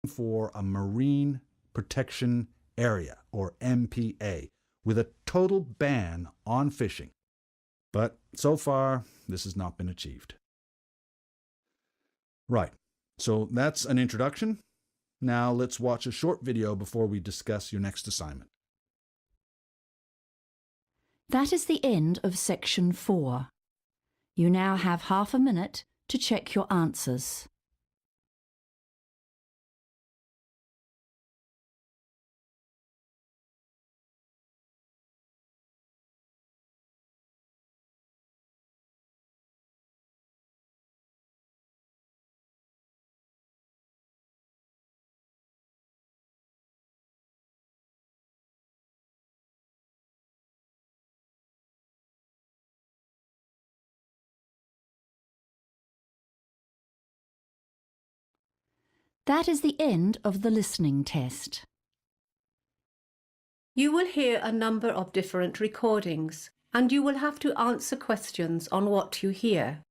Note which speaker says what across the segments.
Speaker 1: for a Marine Protection Area, or MPA, with a total ban on fishing. But so far, this has not been achieved. Right, so that's an introduction. Now let's watch a short video before we discuss your next assignment.
Speaker 2: That is the end of section 4. You now have half a minute to check your answers. That is the end of the listening test.
Speaker 3: You will hear a number of different recordings, and you will have to answer questions on what you hear.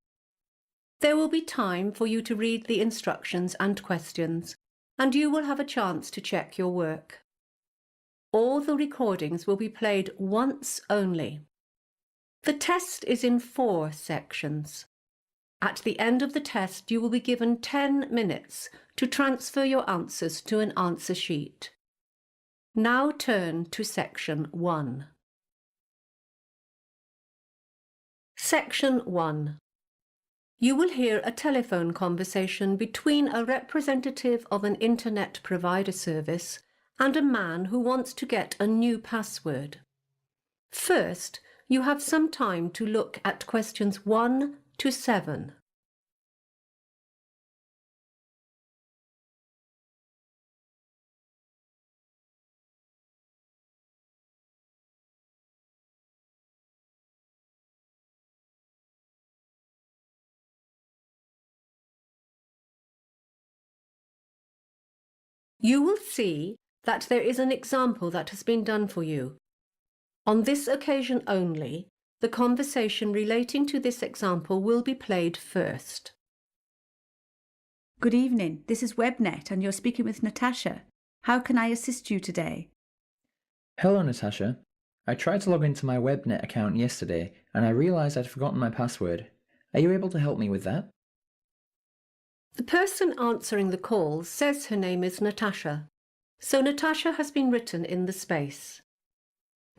Speaker 3: There will be time for you to read the instructions and questions, and you will have a chance to check your work. All the recordings will be played once only. The test is in 4 sections. At the end of the test, you will be given 10 minutes to transfer your answers to an answer sheet. Now turn to section 1. Section 1. You will hear a telephone conversation between a representative of an internet provider service and a man who wants to get a new password. First, you have some time to look at questions 1 to 7. You will see that there is an example that has been done for you. On this occasion only, the conversation relating to this example will be played first.
Speaker 4: Good evening, this is WebNet and you're speaking with Natasha. How can I assist you today?
Speaker 5: Hello Natasha. I tried to log into my WebNet account yesterday and I realised I'd forgotten my password. Are you able to help me with that?
Speaker 3: The person answering the call says her name is Natasha, so Natasha has been written in the space.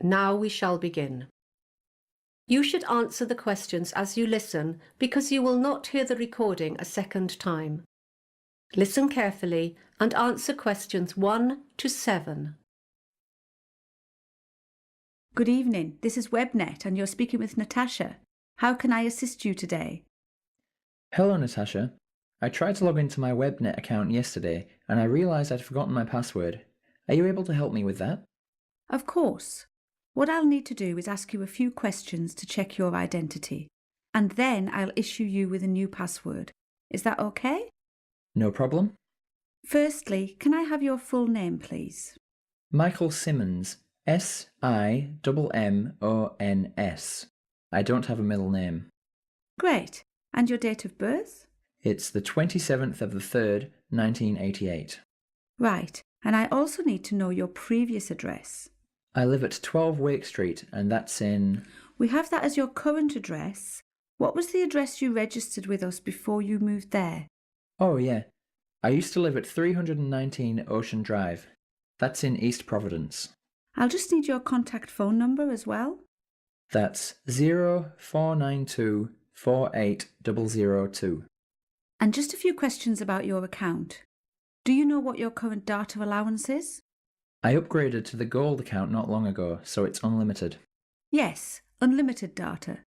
Speaker 3: Now we shall begin. You should answer the questions as you listen because you will not hear the recording a second time. Listen carefully and answer questions 1 to 7.
Speaker 4: Good evening, this is WebNet and you're speaking with Natasha. How can I assist you today?
Speaker 5: Hello Natasha. I tried to log into my WebNet account yesterday and I realised I'd forgotten my password. Are you able to help me with that?
Speaker 4: Of course. What I'll need to do is ask you a few questions to check your identity, and then I'll issue you with a new password. Is that okay?
Speaker 5: No problem.
Speaker 4: Firstly, can I have your full name, please?
Speaker 5: Michael Simmons. S-I-M-M-O-N-S. I don't have a middle name.
Speaker 4: Great. And your date of birth?
Speaker 5: It's the 27th of the 3rd, 1988.
Speaker 4: Right. And I also need to know your previous address.
Speaker 5: I live at 12 Wake Street and that's in...
Speaker 4: We have that as your current address. What was the address you registered with us before you moved there?
Speaker 5: Oh yeah. I used to live at 319 Ocean Drive. That's in East Providence.
Speaker 4: I'll just need your contact phone number as well.
Speaker 5: That's 0492 48002.
Speaker 4: And just a few questions about your account. Do you know what your current data allowance is?
Speaker 5: I upgraded to the Gold account not long ago, so it's unlimited.
Speaker 4: Yes, unlimited data.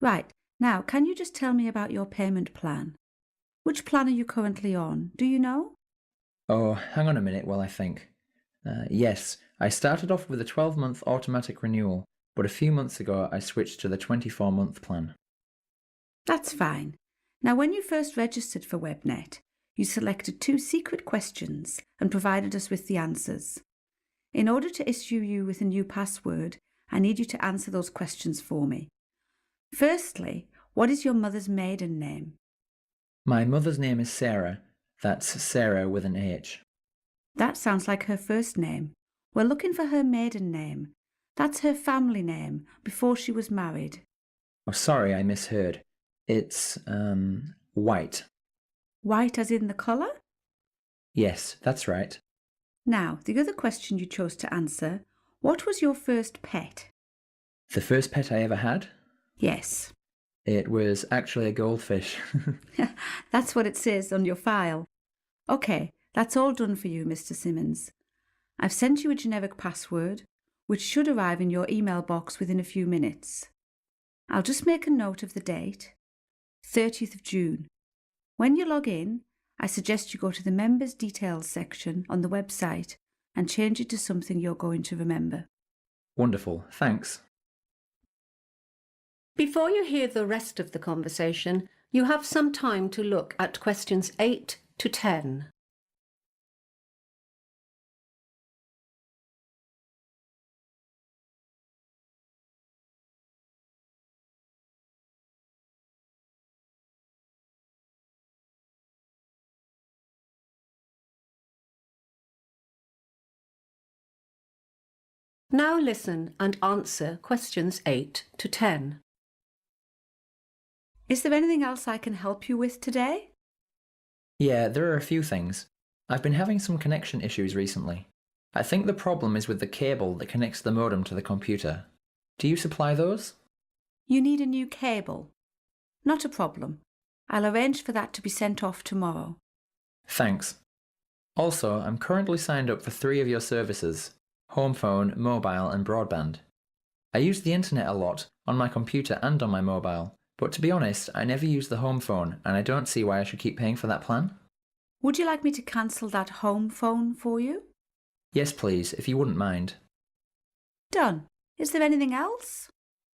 Speaker 4: Right, now can you just tell me about your payment plan? Which plan are you currently on? Do you know?
Speaker 5: Oh, hang on a minute while I think. Yes, I started off with a 12-month automatic renewal, but a few months ago I switched to the 24-month plan.
Speaker 4: That's fine. Now, when you first registered for WebNet, you selected 2 secret questions and provided us with the answers. In order to issue you with a new password, I need you to answer those questions for me. Firstly, what is your mother's maiden name?
Speaker 5: My mother's name is Sarah. That's Sarah with an H.
Speaker 4: That sounds like her first name. We're looking for her maiden name. That's her family name before she was married.
Speaker 5: Oh, sorry, I misheard. It's, White.
Speaker 4: White as in the colour?
Speaker 5: Yes, that's right.
Speaker 4: Now, the other question you chose to answer, what was your first pet?
Speaker 5: The first pet I ever had?
Speaker 4: Yes.
Speaker 5: It was actually a goldfish.
Speaker 4: That's what it says on your file. OK, that's all done for you, Mr. Simmons. I've sent you a generic password, which should arrive in your email box within a few minutes. I'll just make a note of the date, 30th of June. When you log in, I suggest you go to the Members Details section on the website and change it to something you're going to remember.
Speaker 5: Wonderful, thanks.
Speaker 3: Before you hear the rest of the conversation, you have some time to look at questions 8 to 10. Now listen and answer questions 8 to 10.
Speaker 4: Is there anything else I can help you with today?
Speaker 5: Yeah, there are a few things. I've been having some connection issues recently. I think the problem is with the cable that connects the modem to the computer. Do you supply those?
Speaker 4: You need a new cable. Not a problem. I'll arrange for that to be sent off tomorrow.
Speaker 5: Thanks. Also, I'm currently signed up for 3 of your services: home phone, mobile and broadband. I use the internet a lot, on my computer and on my mobile, but to be honest, I never use the home phone and I don't see why I should keep paying for that plan.
Speaker 4: Would you like me to cancel that home phone for you?
Speaker 5: Yes please, if you wouldn't mind.
Speaker 4: Done. Is there anything else?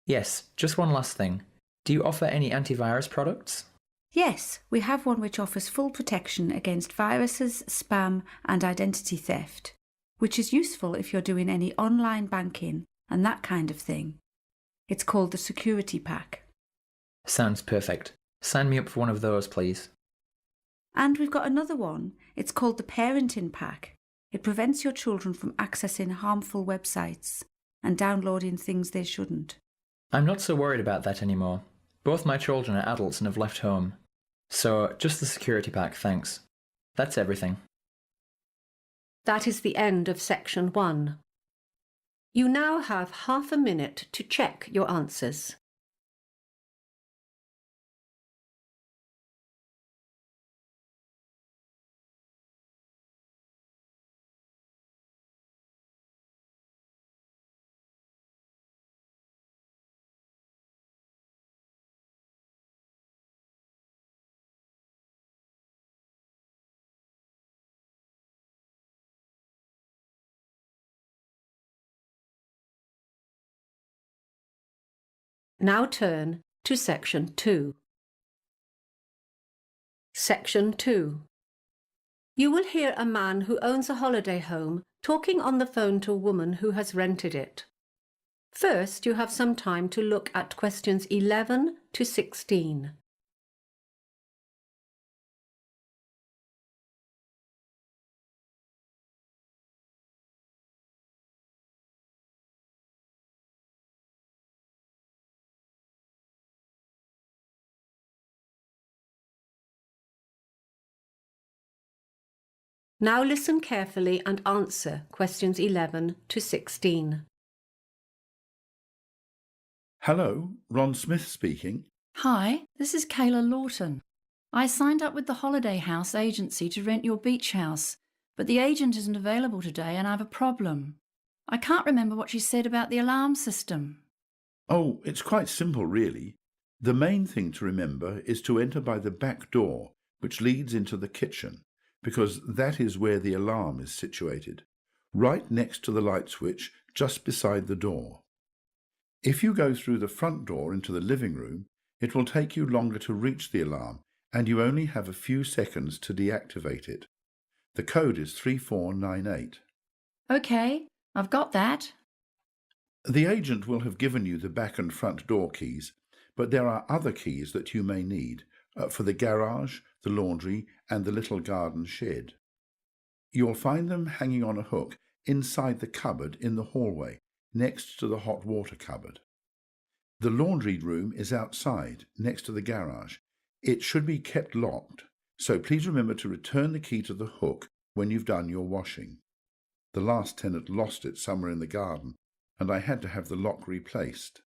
Speaker 5: Yes, just one last thing. Do you offer any antivirus products?
Speaker 4: Yes, we have one which offers full protection against viruses, spam and identity theft, which is useful if you're doing any online banking and that kind of thing. It's called the Security Pack.
Speaker 5: Sounds perfect. Sign me up for one of those, please.
Speaker 4: And we've got another one. It's called the Parenting Pack. It prevents your children from accessing harmful websites and downloading things they shouldn't.
Speaker 5: I'm not so worried about that anymore. Both my children are adults and have left home. So, just the security pack, thanks. That's everything.
Speaker 3: That is the end of section 1. You now have half a minute to check your answers. Now turn to section 2. Section 2. You will hear a man who owns a holiday home talking on the phone to a woman who has rented it. First, you have some time to look at questions 11 to 16. Now listen carefully and answer questions 11 to 16.
Speaker 6: Hello, Ron Smith speaking.
Speaker 2: Hi, this is Kayla Lawton. I signed up with the Holiday House agency to rent your beach house, but the agent isn't available today and I have a problem. I can't remember what she said about the alarm system.
Speaker 6: Oh, it's quite simple, really. The main thing to remember is to enter by the back door, which leads into the kitchen, because that is where the alarm is situated, right next to the light switch just beside the door. If you go through the front door into the living room, it will take you longer to reach the alarm, and you only have a few seconds to deactivate it. The code is 3498.
Speaker 2: OK, I've got that.
Speaker 6: The agent will have given you the back and front door keys, but there are other keys that you may need for the garage, the laundry, and the little garden shed. You'll find them hanging on a hook inside the cupboard in the hallway, next to the hot water cupboard. The laundry room is outside, next to the garage. It should be kept locked, so please remember to return the key to the hook when you've done your washing. The last tenant lost it somewhere in the garden, and I had to have the lock replaced.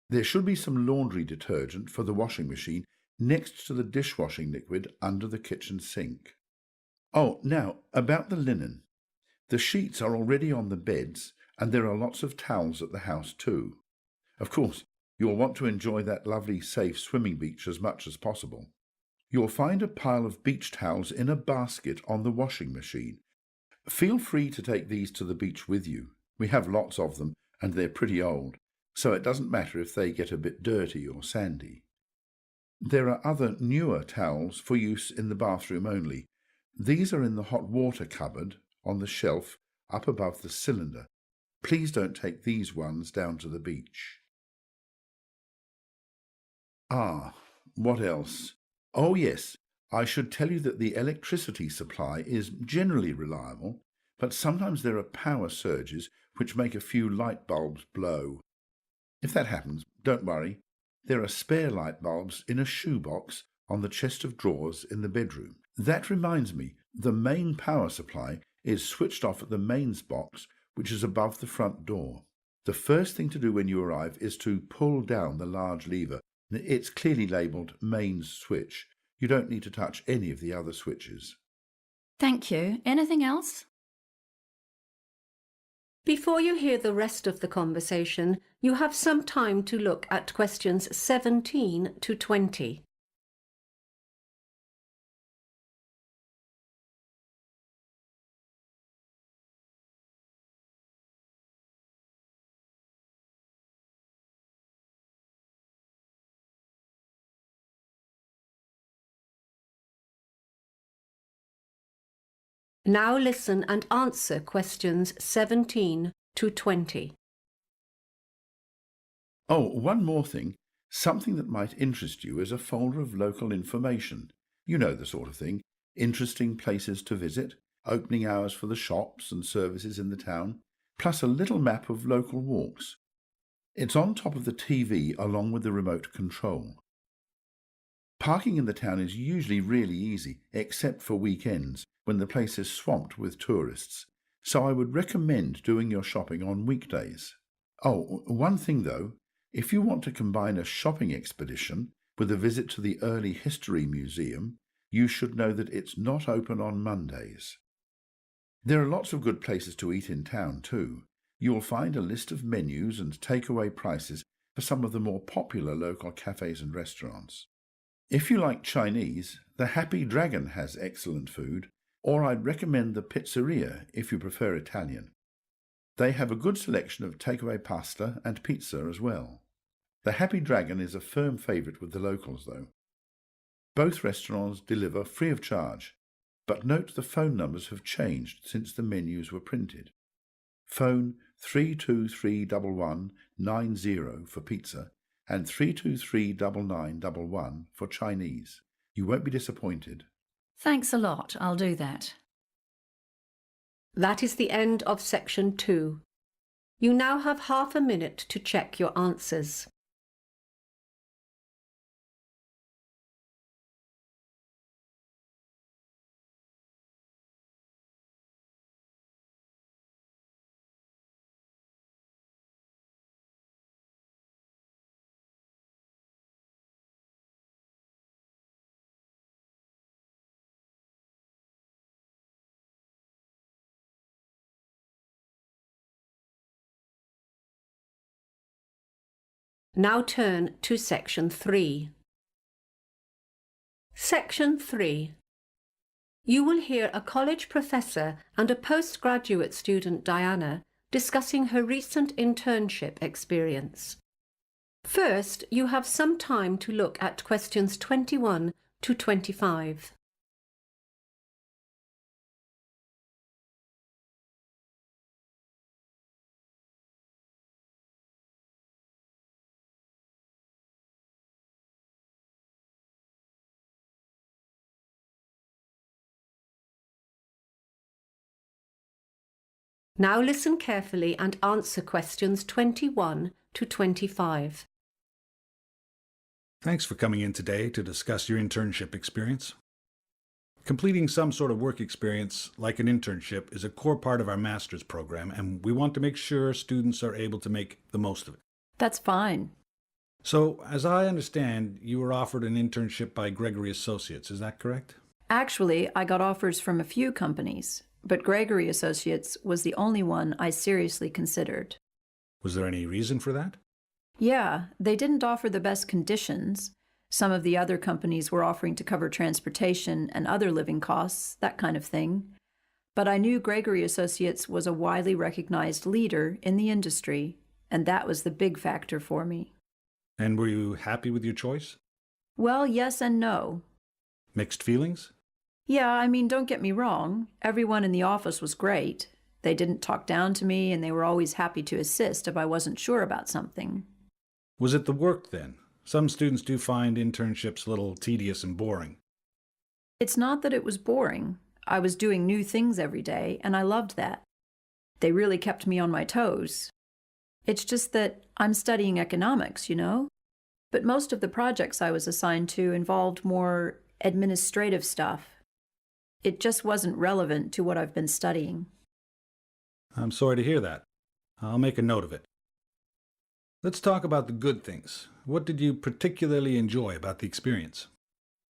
Speaker 6: There should be some laundry detergent for the washing machine next to the dishwashing liquid under the kitchen sink. Oh, now, about the linen. The sheets are already on the beds, and there are lots of towels at the house too. Of course, you'll want to enjoy that lovely, safe swimming beach as much as possible. You'll find a pile of beach towels in a basket on the washing machine. Feel free to take these to the beach with you. We have lots of them, and they're pretty old, so it doesn't matter if they get a bit dirty or sandy. There are other newer towels for use in the bathroom only. These are in the hot water cupboard on the shelf up above the cylinder. Please don't take these ones down to the beach. What else? Oh yes, I should tell you that the electricity supply is generally reliable, but sometimes there are power surges which make a few light bulbs blow. If that happens, don't worry. There are spare light bulbs in a shoebox on the chest of drawers in the bedroom. That reminds me, the main power supply is switched off at the mains box, which is above the front door. The first thing to do when you arrive is to pull down the large lever. It's clearly labelled mains switch. You don't need to touch any of the other switches.
Speaker 2: Thank you. Anything else?
Speaker 3: Before you hear the rest of the conversation, you have some time to look at questions 17 to 20. Now listen and answer questions 17 to 20.
Speaker 6: Oh, one more thing. Something that might interest you is a folder of local information. You know the sort of thing. Interesting places to visit, opening hours for the shops and services in the town, plus a little map of local walks. It's on top of the TV along with the remote control. Parking in the town is usually really easy, except for weekends, when the place is swamped with tourists, so I would recommend doing your shopping on weekdays. Oh, one thing though, if you want to combine a shopping expedition with a visit to the Early History Museum, you should know that it's not open on Mondays. There are lots of good places to eat in town too. You'll find a list of menus and takeaway prices for some of the more popular local cafes and restaurants. If you like Chinese, the Happy Dragon has excellent food, or I'd recommend the Pizzeria if you prefer Italian. They have a good selection of takeaway pasta and pizza as well. The Happy Dragon is a firm favourite with the locals though. Both restaurants deliver free of charge, but note the phone numbers have changed since the menus were printed. Phone 3231190 for pizza and 3239911 for Chinese. You won't be disappointed.
Speaker 2: Thanks a lot. I'll do that.
Speaker 3: That is the end of section 2. You now have half a minute to check your answers. Now turn to section 3. Section 3. You will hear a college professor and a postgraduate student, Diana, discussing her recent internship experience. First, you have some time to look at questions 21 to 25. Now listen carefully and answer questions 21 to 25.
Speaker 1: Thanks for coming in today to discuss your internship experience. Completing some sort of work experience, like an internship, is a core part of our master's program, and we want to make sure students are able to make the most of it.
Speaker 2: That's fine.
Speaker 1: So, as I understand, you were offered an internship by Gregory Associates, is that correct?
Speaker 2: Actually, I got offers from a few companies, but Gregory Associates was the only one I seriously considered.
Speaker 1: Was there any reason for that?
Speaker 2: Yeah, they didn't offer the best conditions. Some of the other companies were offering to cover transportation and other living costs, that kind of thing. But I knew Gregory Associates was a widely recognized leader in the industry, and that was the big factor for me.
Speaker 1: And were you happy with your choice?
Speaker 2: Well, yes and no.
Speaker 1: Mixed feelings?
Speaker 2: Yeah, I mean, don't get me wrong. Everyone in the office was great. They didn't talk down to me, and they were always happy to assist if I wasn't sure about something.
Speaker 1: Was it the work then? Some students do find internships a little tedious and boring.
Speaker 2: It's not that it was boring. I was doing new things every day, and I loved that. They really kept me on my toes. It's just that I'm studying economics, you know? But most of the projects I was assigned to involved more administrative stuff. It just wasn't relevant to what I've been studying.
Speaker 1: I'm sorry to hear that. I'll make a note of it. Let's talk about the good things. What did you particularly enjoy about the experience?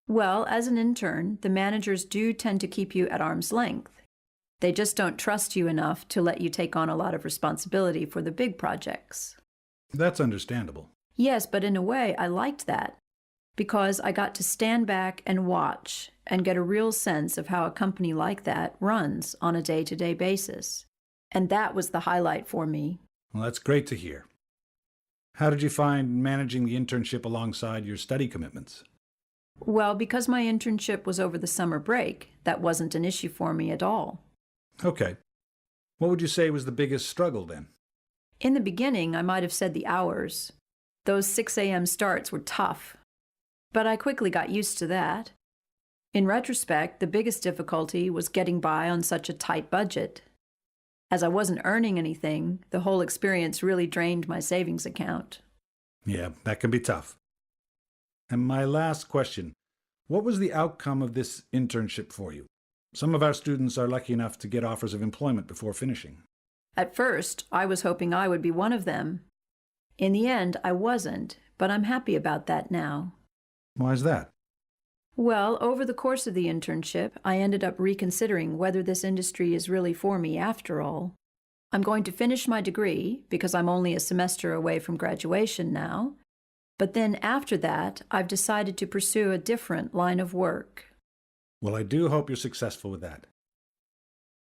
Speaker 2: Well, as an intern, the managers do tend to keep you at arm's length. They just don't trust you enough to let you take on a lot of responsibility for the big projects.
Speaker 1: That's understandable.
Speaker 2: Yes, but in a way, I liked that, because I got to stand back and watch and get a real sense of how a company like that runs on a day-to-day basis. And that was the highlight for me.
Speaker 1: Well, that's great to hear. How did you find managing the internship alongside your study commitments?
Speaker 2: Well, because my internship was over the summer break, that wasn't an issue for me at all.
Speaker 1: Okay. What would you say was the biggest struggle then?
Speaker 2: In the beginning, I might have said the hours. Those 6 a.m. starts were tough. But I quickly got used to that. In retrospect, the biggest difficulty was getting by on such a tight budget. As I wasn't earning anything, the whole experience really drained my savings account.
Speaker 1: Yeah, that can be tough. And my last question, what was the outcome of this internship for you? Some of our students are lucky enough to get offers of employment before finishing.
Speaker 2: At first, I was hoping I would be one of them. In the end, I wasn't, but I'm happy about that now.
Speaker 1: Why is that?
Speaker 2: Well, over the course of the internship, I ended up reconsidering whether this industry is really for me after all. I'm going to finish my degree, because I'm only a semester away from graduation now. But then after that, I've decided to pursue a different line of work.
Speaker 1: Well, I do hope you're successful with that.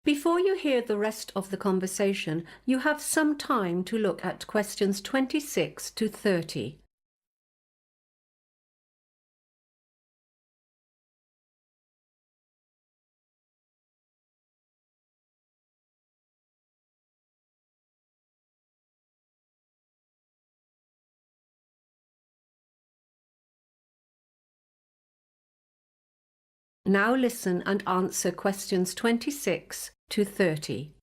Speaker 3: Before you hear the rest of the conversation, you have some time to look at questions 26 to 30. Now listen and answer questions 26 to 30.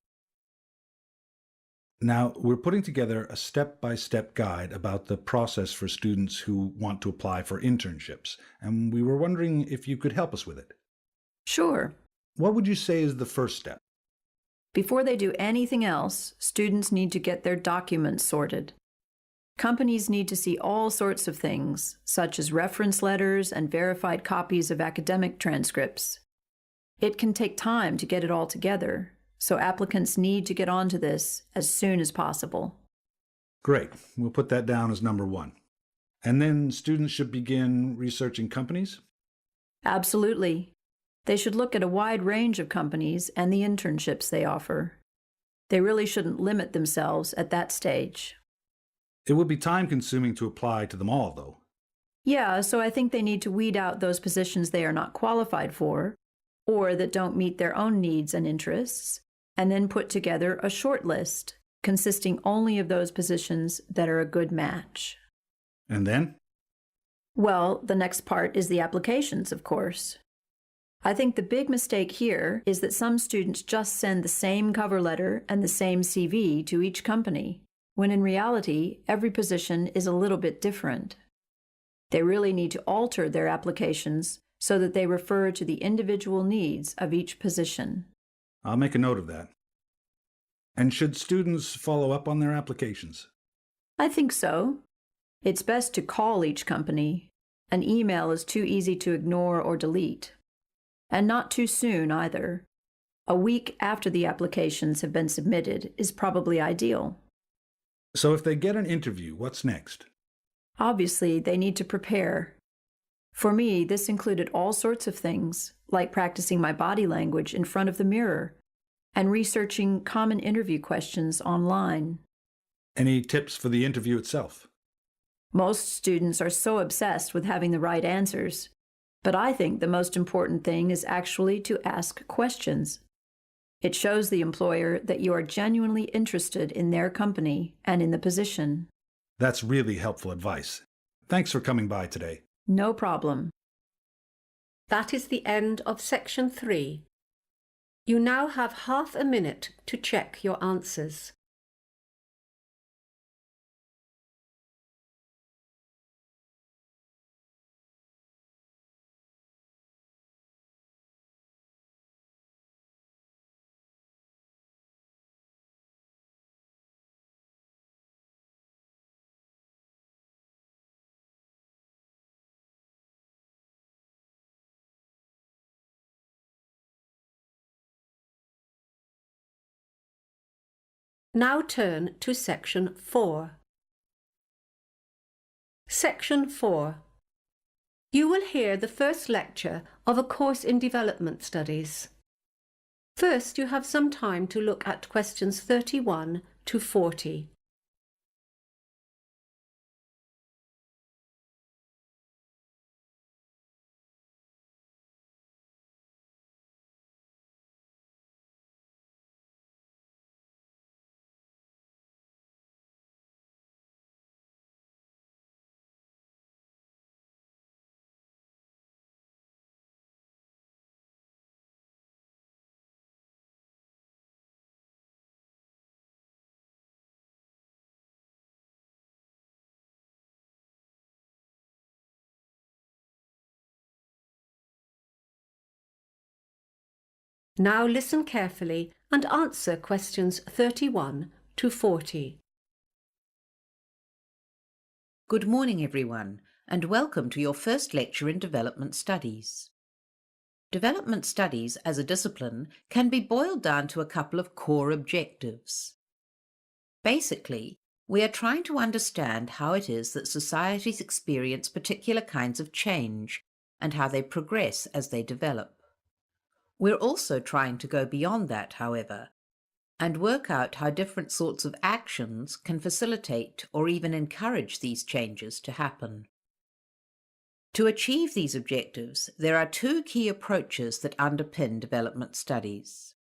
Speaker 1: Now, we're putting together a step-by-step guide about the process for students who want to apply for internships, and we were wondering if you could help us with it.
Speaker 2: Sure.
Speaker 1: What would you say is the first step?
Speaker 2: Before they do anything else, students need to get their documents sorted. Companies need to see all sorts of things, such as reference letters and verified copies of academic transcripts. It can take time to get it all together, so applicants need to get onto this as soon as possible.
Speaker 1: Great. We'll put that down as number one. And then students should begin researching companies?
Speaker 2: Absolutely. They should look at a wide range of companies and the internships they offer. They really shouldn't limit themselves at that stage.
Speaker 1: It would be time-consuming to apply to them all, though.
Speaker 2: Yeah, so I think they need to weed out those positions they are not qualified for, or that don't meet their own needs and interests, and then put together a short list consisting only of those positions that are a good match.
Speaker 1: And then?
Speaker 2: Well, the next part is the applications, of course. I think the big mistake here is that some students just send the same cover letter and the same CV to each company, when in reality, every position is a little bit different. They really need to alter their applications so that they refer to the individual needs of each position.
Speaker 1: I'll make a note of that. And should students follow up on their applications?
Speaker 2: I think so. It's best to call each company. An email is too easy to ignore or delete. And not too soon either. A week after the applications have been submitted is probably ideal.
Speaker 1: So if they get an interview, what's next?
Speaker 2: Obviously, they need to prepare. For me, this included all sorts of things, like practicing my body language in front of the mirror and researching common interview questions online.
Speaker 1: Any tips for the interview itself?
Speaker 2: Most students are so obsessed with having the right answers, but I think the most important thing is actually to ask questions. It shows the employer that you are genuinely interested in their company and in the position.
Speaker 1: That's really helpful advice. Thanks for coming by today.
Speaker 2: No problem.
Speaker 3: That is the end of section 3. You now have half a minute to check your answers. Now turn to section 4. Section 4. You will hear the first lecture of a course in development studies. First, you have some time to look at questions 31 to 40. Now listen carefully and answer questions 31 to 40.
Speaker 7: Good morning, everyone, and welcome to your first lecture in Development Studies. Development Studies as a discipline can be boiled down to a couple of core objectives. Basically, we are trying to understand how it is that societies experience particular kinds of change and how they progress as they develop. We're also trying to go beyond that, however, and work out how different sorts of actions can facilitate or even encourage these changes to happen. To achieve these objectives, there are two key approaches that underpin development studies.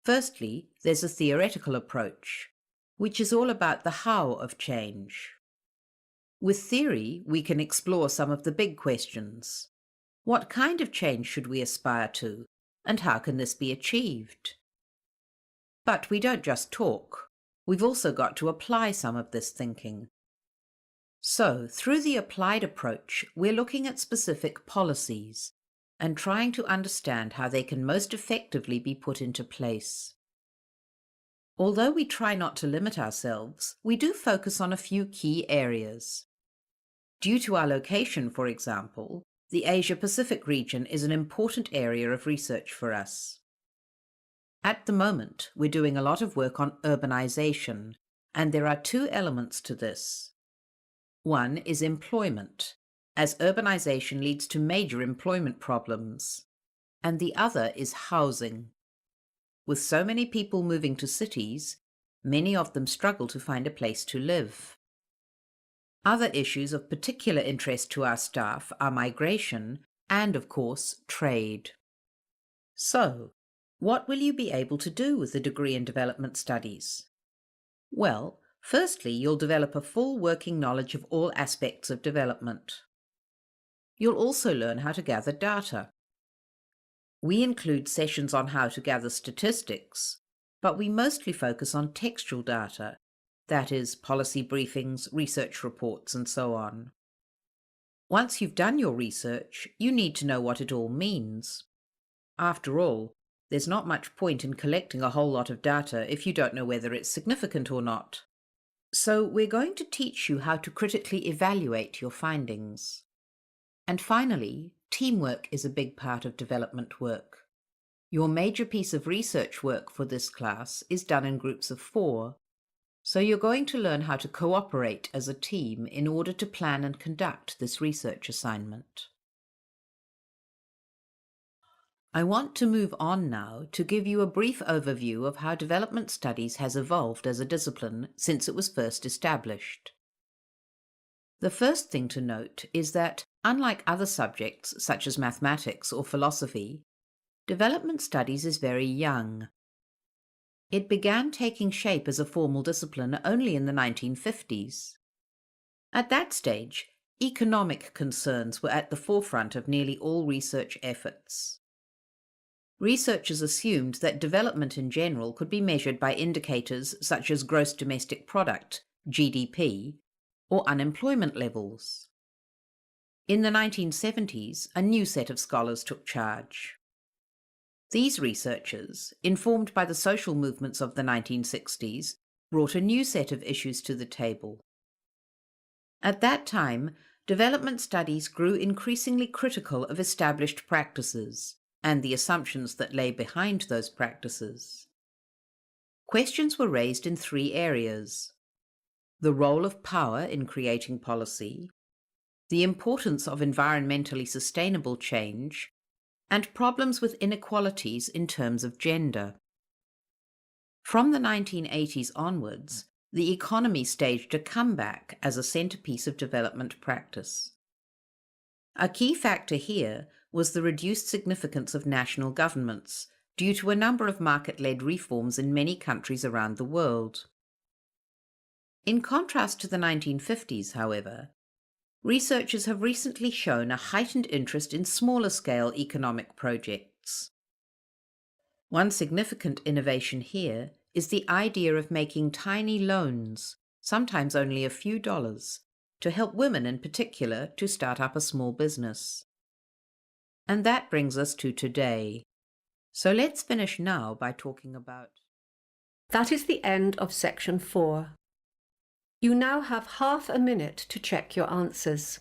Speaker 7: Firstly, there's a theoretical approach, which is all about the how of change. With theory, we can explore some of the big questions. What kind of change should we aspire to, and how can this be achieved? But we don't just talk. We've also got to apply some of this thinking. So, through the applied approach, we're looking at specific policies and trying to understand how they can most effectively be put into place. Although we try not to limit ourselves, we do focus on a few key areas. Due to our location, for example, the Asia-Pacific region is an important area of research for us. At the moment, we're doing a lot of work on urbanization, and there are two elements to this. One is employment, as urbanization leads to major employment problems, and the other is housing. With so many people moving to cities, many of them struggle to find a place to live. Other issues of particular interest to our staff are migration and, of course, trade. So, what will you be able to do with a degree in development studies? Well, firstly, you'll develop a full working knowledge of all aspects of development. You'll also learn how to gather data. We include sessions on how to gather statistics, but we mostly focus on textual data, that is, policy briefings, research reports, and so on. Once you've done your research, you need to know what it all means. After all, there's not much point in collecting a whole lot of data if you don't know whether it's significant or not. So we're going to teach you how to critically evaluate your findings. And finally, teamwork is a big part of development work. Your major piece of research work for this class is done in groups of 4, so you're going to learn how to cooperate as a team in order to plan and conduct this research assignment. I want to move on now to give you a brief overview of how development studies has evolved as a discipline since it was first established. The first thing to note is that, unlike other subjects such as mathematics or philosophy, development studies is very young. It began taking shape as a formal discipline only in the 1950s. At that stage, economic concerns were at the forefront of nearly all research efforts. Researchers assumed that development in general could be measured by indicators such as gross domestic product, GDP, or unemployment levels. In the 1970s, a new set of scholars took charge. These researchers, informed by the social movements of the 1960s, brought a new set of issues to the table. At that time, development studies grew increasingly critical of established practices and the assumptions that lay behind those practices. Questions were raised in 3 areas: the role of power in creating policy, the importance of environmentally sustainable change, and problems with inequalities in terms of gender. From the 1980s onwards, the economy staged a comeback as a centerpiece of development practice. A key factor here was the reduced significance of national governments due to a number of market-led reforms in many countries around the world. In contrast to the 1950s, however, researchers have recently shown a heightened interest in smaller-scale economic projects. One significant innovation here is the idea of making tiny loans, sometimes only a few dollars, to help women in particular to start up a small business. And that brings us to today. So let's finish now by talking about...
Speaker 3: That is the end of section 4. You now have half a minute to check your answers.